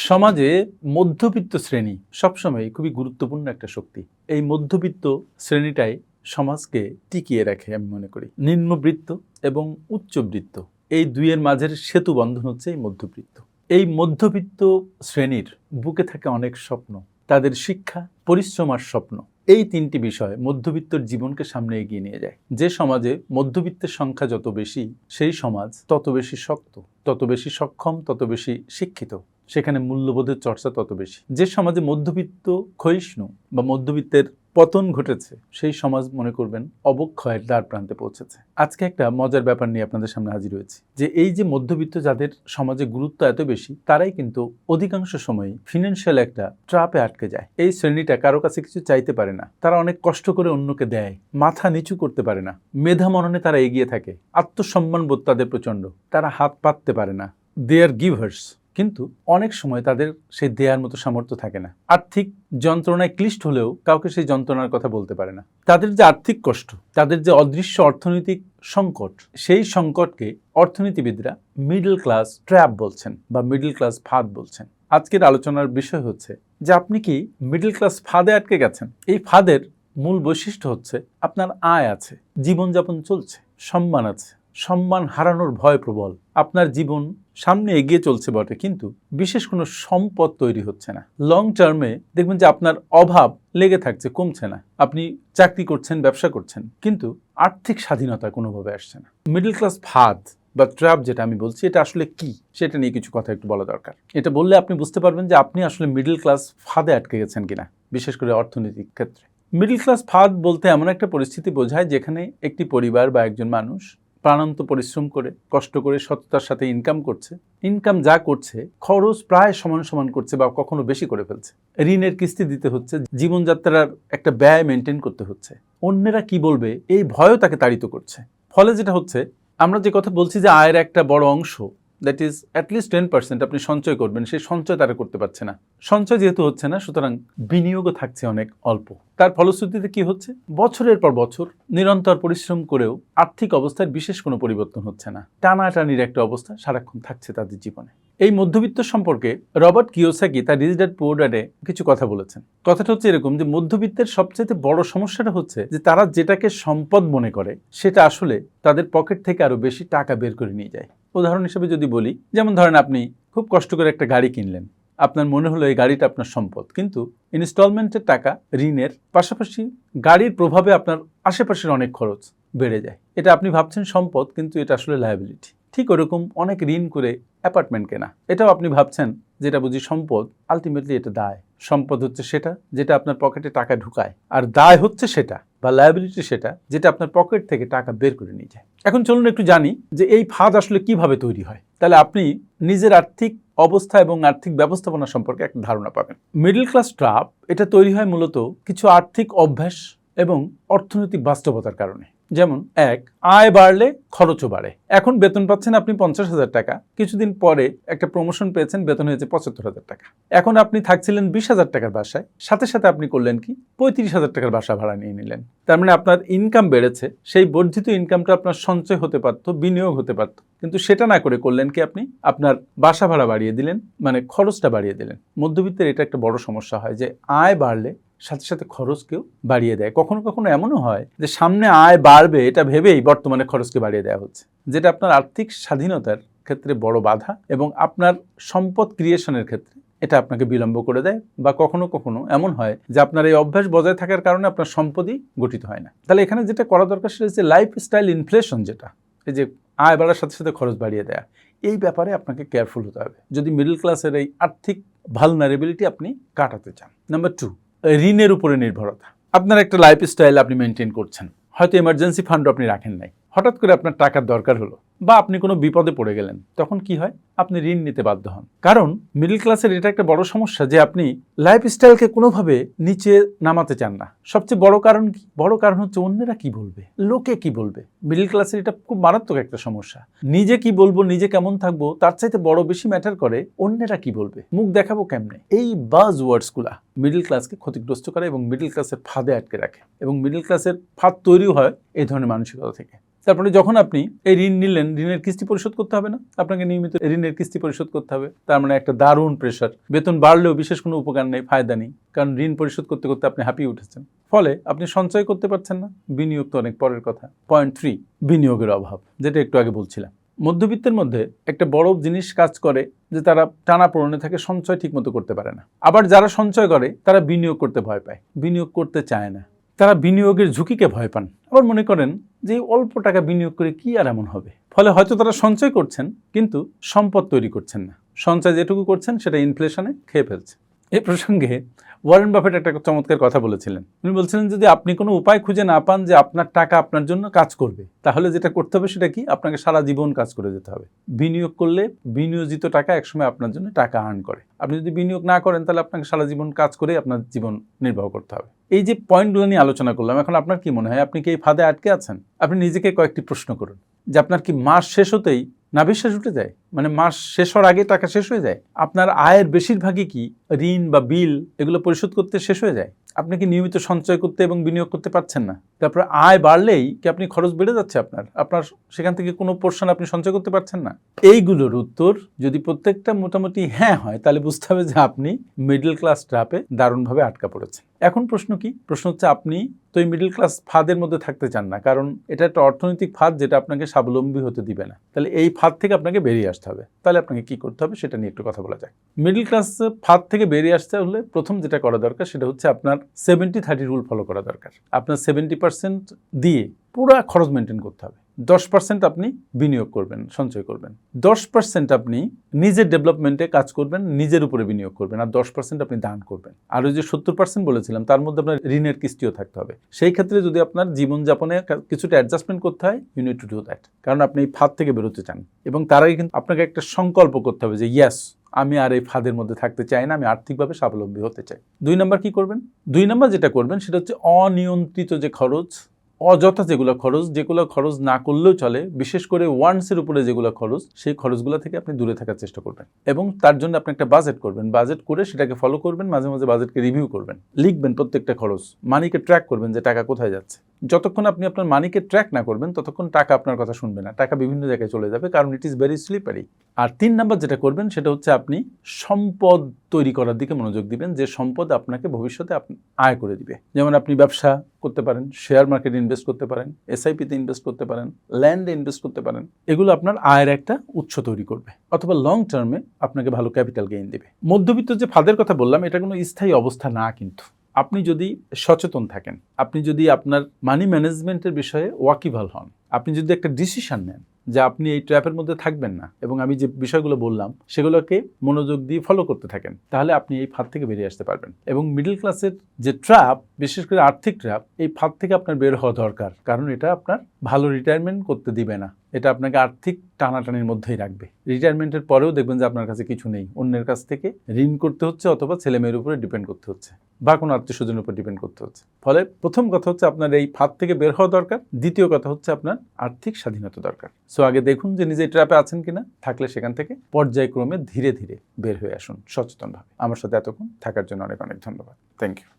সমাজে মধ্যবিত্ত শ্রেণী সবসময় খুবই গুরুত্বপূর্ণ একটা শক্তি। এই মধ্যবিত্ত শ্রেণীটাই সমাজকে টিকিয়ে রাখে আমি মনে করি। নিম্নবৃত্ত এবং উচ্চবৃত্ত এই দুইয়ের মাঝের সেতু বন্ধন হচ্ছে এই মধ্যবৃত্ত। এই মধ্যবিত্ত শ্রেণীর বুকে থাকে অনেক স্বপ্ন, তাদের শিক্ষা, পরিশ্রম আর স্বপ্ন। এই তিনটি বিষয় মধ্যবিত্তর জীবনকে সামনে এগিয়ে নিয়ে যায়। যে সমাজে মধ্যবিত্তের সংখ্যা যত বেশি, সেই সমাজ তত বেশি শক্ত, তত বেশি সক্ষম, তত বেশি শিক্ষিত। সেখানে মূল্যবোধের চর্চা তত বেশি। যে সমাজে মধ্যবিত্ত ক্ষয়িষ্ণু বা মধ্যবিত্তের পতন ঘটেছে, সেই সমাজ মনে করবেন অবক্ষয়ের দ্বার প্রান্তে পৌঁছেছে। আজকে একটা মজার ব্যাপার নিয়ে আপনাদের সামনে হাজির হয়েছি, যে এই যে মধ্যবিত্ত যাদের সমাজে গুরুত্ব এত বেশি, তারাই কিন্তু অধিকাংশ সময়ই ফিনান্সিয়াল একটা ট্র্যাপে আটকে যায়। এই শ্রেণীটা কারো কাছে কিছু চাইতে পারে না, তারা অনেক কষ্ট করে অন্যকে দেয়, মাথা নিচু করতে পারে না, মেধা মননে তারা এগিয়ে থাকে, আত্মসম্মান বোধ তাদের প্রচণ্ড, তারা হাত পাততে পারে না, দে আর গিভার্স। কিন্তু অনেক সময় তাদের সেই দেয়ার মতো সামর্থ্য থাকে না। আর্থিক যন্ত্রণায় ক্লিষ্ট হলেও কাউকে সেই যন্ত্রণার কথা বলতে পারে না। তাদের যে আর্থিক কষ্ট, তাদের যে অদৃশ্য অর্থনৈতিক সংকট, সেই সংকটকে অর্থনীতিবিদরা মিডল ক্লাস ট্র্যাপ বলছেন বা মিডল ক্লাস ফাঁদ বলছেন। আজকের আলোচনার বিষয় হচ্ছে যে আপনি কি মিডল ক্লাস ফাঁদে আটকে গেছেন? এই ফাঁদের মূল বৈশিষ্ট্য হচ্ছে আপনার আয় আছে, জীবনযাপন চলছে, সম্মান আছে, সম্মান হারানোর ভয় প্রবল, আপনার জীবন সামনে এগিয়ে চলছে বটে, কিন্তু বিশেষ কোনো সম্পদ তৈরি হচ্ছে না। লং টার্মে দেখবেন যে আপনার অভাব লেগে থাকছে, কমছে না। আপনি চাকরি করছেন, ব্যবসা করছেন, কিন্তু আর্থিক স্বাধীনতা কোনোভাবে আসছে না। মিডল ক্লাস ফাঁদ বা ট্র্যাপ যেটা আমি বলছি, এটা আসলে কি, সেটা নিয়ে কিছু কথা একটু বলা দরকার। এটা বললে আপনি বুঝতে পারবেন যে আপনি আসলে মিডল ক্লাস ফাঁদে আটকে গেছেন কিনা, বিশেষ করে অর্থনৈতিক ক্ষেত্রে। মিডল ক্লাস ফাঁদ বলতে এমন একটা পরিস্থিতি বোঝায় যেখানে একটি পরিবার বা একজন মানুষ প্রাণান্ত পরিশ্রম করে, কষ্ট করে, সততার সাথে ইনকাম করছে, ইনকাম যা করছে খরচ প্রায় সমান সমান করছে বা কখনো বেশি করে ফেলছে। ঋণের কিস্তি দিতে হচ্ছে, জীবনযাত্রার একটা ব্যয় মেনটেন করতে হচ্ছে। অন্যেরা কি বলবে এই ভয়ও তাকে তাড়িত করছে। ফলে যেটা হচ্ছে, আমরা যে কথা বলছি যে আয়ের একটা বড় অংশ, দ্যাট ইজ অ্যাটলিস্ট 10% আপনি সঞ্চয় করবেন, সেই সঞ্চয় তারা করতে পারছে না। সঞ্চয় যেহেতু হচ্ছে না, সুতরাং বিনিয়োগও থাকছে অনেক অল্প। তার ফলশ্রুতিতে কি হচ্ছে, বছরের পর বছর নিরন্তর পরিশ্রম করেও আর্থিক অবস্থার বিশেষ কোনো পরিবর্তন হচ্ছে না। টানাটানির একটা অবস্থা সারাক্ষণ থাকছে তাদের জীবনে। এই মধ্যবিত্ত সম্পর্কে রবার্ট কিওসাকি তার রিচ ড্যাড পুয়ার ড্যাডে কিছু কথা বলেছেন। কথাটা হচ্ছে এরকম, যে মধ্যবিত্তের সবচেয়ে বড় সমস্যাটা হচ্ছে যে তারা যেটাকে সম্পদ মনে করে, সেটা আসলে তাদের পকেট থেকে আরো বেশি টাকা বের করে নিয়ে যায়। উদাহরণ হিসেবে যদি বলি, যেমন ধরেন আপনি খুব কষ্ট করে একটা গাড়ি কিনলেন, আপনার মনে হলো এই গাড়িটা আপনার সম্পদ, কিন্তু ইনস্টলমেন্টের টাকা, ঋণের পাশাপাশি গাড়ির প্রভাবে আপনার আশেপাশের অনেক খরচ বেড়ে যায়। এটা আপনি ভাবছেন সম্পদ, কিন্তু এটা আসলে লায়াবিলিটি। ঠিক ওরকম অনেক ঋণ করে অ্যাপার্টমেন্ট কেনা, এটাও আপনি ভাবছেন যেটা বুঝি সম্পদ, আলটিমেটলি এটা দায়। সম্পদ হচ্ছে সেটা যেটা আপনার পকেটে টাকা ঢুকায়, আর দায় হচ্ছে সেটা বা লায়াবিলিটি সেটা যেটা আপনার পকেট থেকে টাকা বের করে নিয়ে যায়। এখন চলুন একটু জানি যে এই ফাঁদ আসলে কিভাবে তৈরি হয়, তাহলে আপনি নিজের আর্থিক অবস্থা এবং আর্থিক ব্যবস্থাপনা সম্পর্কে একটা ধারণা পাবেন। মিডল ক্লাস ট্র্যাপ এটা তৈরি হয় মূলত কিছু আর্থিক অভ্যাস এবং অর্থনৈতিক বাস্তবতার কারণে। যেমন, এক, আয় বাড়লে খরচও বাড়ে। এখন বেতন পাচ্ছেন আপনি 50,000 টাকা, কিছুদিন পরে একটা প্রমোশন পেয়েছেন, বেতন হয়েছে 75,000 টাকা। এখন আপনি থাকছিলেন 20,000 টাকার বাসায়, সাথে সাথে আপনি করলেন কি, 35,000 টাকার বাসা ভাড়া নিয়ে নিলেন। তার মানে আপনার ইনকাম বেড়েছে, সেই বর্ধিত ইনকামটা আপনার সঞ্চয় হতে পারত, বিনিয়োগ হতে পারত, কিন্তু সেটা না করে করলেন কি, আপনি আপনার বাসা ভাড়া বাড়িয়ে দিলেন, মানে খরচটা বাড়িয়ে দিলেন। মধ্যবিত্তের এটা একটা বড় সমস্যা হয় যে আয় বাড়লে সাথে সাথে খরচকেও বাড়িয়ে দেয়। কখনো কখনো এমনও হয় যে সামনে আয় বাড়বে এটা ভেবেই বর্তমানে খরচকে বাড়িয়ে দেওয়া হচ্ছে, যেটা আপনার আর্থিক স্বাধীনতার ক্ষেত্রে বড় বাধা এবং আপনার সম্পদ ক্রিয়েশনের ক্ষেত্রে এটা আপনাকে বিলম্ব করে দেয়। বা কখনো কখনো এমন হয় যে আপনার এই অভ্যাস বজায় থাকার কারণে আপনার সম্পদই গঠিত হয় না। তাহলে এখানে যেটা করা দরকার সেটা হচ্ছে লাইফস্টাইল ইনফ্লেশন, যেটা এই যে আয় বাড়ার সাথে সাথে খরচ বাড়িয়ে দেয়া, এই ব্যাপারে আপনাকে কেয়ারফুল হতে হবে যদি মিডল ক্লাসের এই আর্থিক ভালনারেবিলিটি আপনি কাটাতে চান। নাম্বার 2, ঋণের উপরে নির্ভরতা। আপনার একটা লাইফস্টাইল আপনি মেনটেন করছেন, হয়তো এমার্জেন্সি ফান্ডও আপনি রাখেন নাই, হঠাৎ করে আপনার টাকার দরকার হলো বা আপনি কোনো বিপদে পড়ে গেলেন, তখন কি হয়, আপনি ঋণ নিতে বাধ্য হন। কারণ মিডল ক্লাসের এটা একটা বড় সমস্যা যে আপনি লাইফস্টাইলকে কোনোভাবে নিচে নামাতে চান না। সবচেয়ে বড় কারণ কি? বড় কারণ হচ্ছে অন্যেরা কি বলবে, লোকে কি বলবে। মিডল ক্লাসের এটা খুব মারাত্মক একটা সমস্যা। নিজে কি বলবো, নিজে কেমন থাকবো, তার চাইতে বড় বেশি ম্যাটার করে অন্যেরা কি বলবে, মুখ দেখাবো কেমনে। এই বাজ ওয়ার্ডসগুলা মিডল ক্লাসকে ক্ষতিগ্রস্ত করে এবং মিডল ক্লাসের ফাঁদে আটকে রাখে, এবং মিডল ক্লাসের ফাঁদ তৈরি হয় এই ধরনের মানসিকতা থেকে। তারপরে যখন আপনি এই ঋণ নিলেন, ঋণের কিস্তি পরিশোধ করতে হবে না, আপনাকে নিয়মিত ঋণের কিস্তি পরিশোধ করতে হবে। তার মানে একটা দারুণ প্রেশার। বেতন বাড়লেও বিশেষ কোনো উপকার নেই, ফায়দা নেই, কারণ ঋণ পরিশোধ করতে করতে আপনি হাঁপিয়ে উঠেছেন। ফলে আপনি সঞ্চয় করতে পারছেন না, বিনিয়োগ তো অনেক পরের কথা। পয়েন্ট 3, বিনিয়োগের অভাব, যেটা একটু আগে বলছিলাম। মধ্যবিত্তের মধ্যে একটা বড় জিনিস কাজ করে যে তারা টানাপোড়েনে থাকে, সঞ্চয় ঠিকমতো করতে পারে না। আবার যারা সঞ্চয় করে তারা বিনিয়োগ করতে ভয় পায়, বিনিয়োগ করতে চায় না। তারা বিনিয়োগের ঝুঁকিকে ভয় পান। আবার মনে করেন যে অল্প টাকা বিনিয়োগ করে কি আর এমন হবে। ফলে হয়তো তারা সঞ্চয় করছেন কিন্তু সম্পদ তৈরি করছেন না। সঞ্চয় যেটুকু করছেন সেটা ইনফ্লেশনে খেয়ে ফেলছে। এই প্রসঙ্গে ওয়ারেন বাফেট একটা চমৎকার কথা বলেছিলেন। উনি বলছিলেন যদি আপনি কোনো উপায় খুঁজে না পান যে আপনার টাকা আপনার জন্য কাজ করবে, তাহলে যেটা করতে হবে সেটা কি, আপনাকে সারা জীবন কাজ করে যেতে হবে। বিনিয়োগ করলে বিনিয়োজিত টাকা একসময় আপনার জন্য টাকা আর্ন করে। আপনি যদি বিনিয়োগ না করেন তাহলে আপনাকে সারা জীবন কাজ করে আপনার জীবন নির্বাহ করতে হবে। এই যে পয়েন্টগুলো নিয়ে আলোচনা করলাম, এখন আপনার কি মনে হয় আপনি কি এই ফাঁদে আটকে আছেন? আপনি নিজেকে কয়েকটি প্রশ্ন করুন যে আপনার কি মাস শেষ হতেই নাভিশ্বাস উঠে যায়, মানে মাস শেষ হওয়ার আগে টাকা শেষ হয়ে যায়? আপনার আয়ের বেশিরভাগই কি ঋণ বা বিল এগুলো পরিশোধ করতে শেষ হয়ে যায়? আপনি কি নিয়মিত সঞ্চয় করতে এবং বিনিয়োগ করতে পারছেন না? তারপরে আয় বাড়লেই কি আপনি খরচ বেড়ে যাচ্ছে আপনার সেখান থেকে কোনো পোর্শন আপনি সঞ্চয় করতে পারছেন না? এইগুলোর উত্তর যদি প্রত্যেকটা মোটামুটি হ্যাঁ হয় তাহলে বুঝতে হবে যে আপনি মিডল ক্লাস ট্র্যাপে দারুণভাবে আটকা পড়েছেন। এখন প্রশ্ন কি? প্রশ্ন হচ্ছে আপনি তো এই মিডল ক্লাস ফাঁদের মধ্যে থাকতে চান না, কারণ এটা একটা অর্থনৈতিক ফাঁদ যেটা আপনাকে স্বাবলম্বী হতে দিবে না। তাহলে এই ফাঁদ থেকে আপনাকে বেরিয়ে আসতে হবে। তাহলে আপনাকে কি করতে হবে সেটা নিয়ে একটু কথা বলা যায়। মিডল ক্লাস ফাঁদ থেকে বেরিয়ে আসতে হলে প্রথম যেটা করা দরকার সেটা হচ্ছে আপনার 70-30 রুল ফলো করা দরকার। আপনার 70% দিয়ে পুরো খরচ মেনটেন করতে হবে। 10% আপনি বিনিয়োগ করবেন, সঞ্চয় করবেন। 10% আপনি নিজের ডেভেলপমেন্টে কাজ করবেন, নিজের উপরে বিনিয়োগ করবেন। আর 10% আপনি দান করবেন। আর ওই যে 70% বলেছিলাম তার মধ্যে আপনার ঋণের কিস্তিও থাকতে হবে। সেই ক্ষেত্রে যদি আপনার জীবনযাপনে কিছুটা অ্যাডজাস্টমেন্ট করতে হয়, you need to do that. কারণ আপনি এই ফাঁদ থেকে বেরোতে চান এবং তার আগে কিন্তু আপনাকে একটা সংকল্প করতে হবে যে ইয়েস, আমি আর এই ফাঁদের মধ্যে থাকতে চাই না, আমি আর্থিকভাবে স্বাবলম্বী হতে চাই। 2 নম্বর কি করবেন? 2 নম্বর যেটা করবেন সেটা হচ্ছে অনিয়ন্ত্রিত যে খরচ, অযথা যেগুলো খরচ না করলেও চলে, বিশেষ করে ওয়ান্টসের উপরে যেগুলো খরচ, সেই খরচগুলো থেকে আপনি দূরে থাকার চেষ্টা করবেন এবং তার জন্য আপনি একটা বাজেট করবেন। বাজেট করে সেটাকে ফলো করবেন, মাঝে মাঝে বাজেটকে রিভিউ করবেন, লিখবেন প্রত্যেকটা খরচ, মানিকে ট্র্যাক করবেন যে টাকা কোথায় যাচ্ছে। যতক্ষণ আপনি আপনার মানিকে ট্র্যাক না করবেন ততক্ষণ টাকা আপনার কথা শুনবে না, টাকা বিভিন্ন জায়গায় চলে যাবে, কারণ ইট ইজ ভেরি স্লিপারি। আর 3 নম্বর যেটা করবেন সেটা হচ্ছে আপনি সম্পদ তৈরি করার দিকে মনোযোগ দিবেন, যে সম্পদ আপনাকে ভবিষ্যতে আয় করে দিবে। যেমন আপনি ব্যবসা করতে পারেন, শেয়ার মার্কেটে ইনভেস্ট করতে পারেন, এসআইপিতে ইনভেস্ট করতে পারেন, ল্যান্ডে ইনভেস্ট করতে পারেন। এগুলো আপনার আয়ের একটা উৎস তৈরি করবে অথবা লং টার্মে আপনাকে ভালো ক্যাপিটাল গেইন দেবে। মধ্যবিত্ত যে ফাঁদের কথা বললাম এটা কোনো স্থায়ী অবস্থা না, কিন্তু আপনি যদি সচেতন থাকেন, আপনি যদি আপনার মানি ম্যানেজমেন্টের বিষয়ে ওয়াকিবহাল হন, আপনি যদি একটা ডিসিশন নেন যে আপনি এই ট্র্যাপের মধ্যে থাকবেন না এবং আমি যে বিষয়গুলো বললাম সেগুলোকে মনোযোগ দিয়ে ফলো করতে থাকেন, তাহলে আপনি এই ফাঁদ থেকে বেরিয়ে আসতে পারবেন। এবং মিডল ক্লাসের যে ট্র্যাপ, বিশেষ করে আর্থিক ট্র্যাপ, এই ফাঁদ থেকে আপনার বের হওয়া দরকার, কারণ এটা আপনার ভালো রিটায়ারমেন্ট করতে দিবে না। এটা আপনাকে আর্থিক টানাটানির মধ্যেই রাখবে। রিটায়ারমেন্টের পরেও দেখবেন যে আপনার কাছে কিছু নেই, অন্যের কাছ থেকে ঋণ করতে হচ্ছে অথবা ছেলে মেয়ের উপরে ডিপেন্ড করতে হচ্ছে বা কোনো আত্মীয় স্বজনের উপর ডিপেন্ড করতে হচ্ছে। ফলে প্রথম কথা হচ্ছে আপনার এই ফাঁদ থেকে বের হওয়া দরকার। দ্বিতীয় কথা হচ্ছে আপনার আর্থিক স্বাধীনতা দরকার। সো আগে দেখুন যে নিজে ট্র্যাপে আছেন কিনা, থাকলে সেখান থেকে পর্যায়ক্রমে ধীরে ধীরে বের হয়ে আসুন সচেতনভাবে। আমার সাথে এতক্ষণ থাকার জন্য অনেক অনেক ধন্যবাদ। Thank you.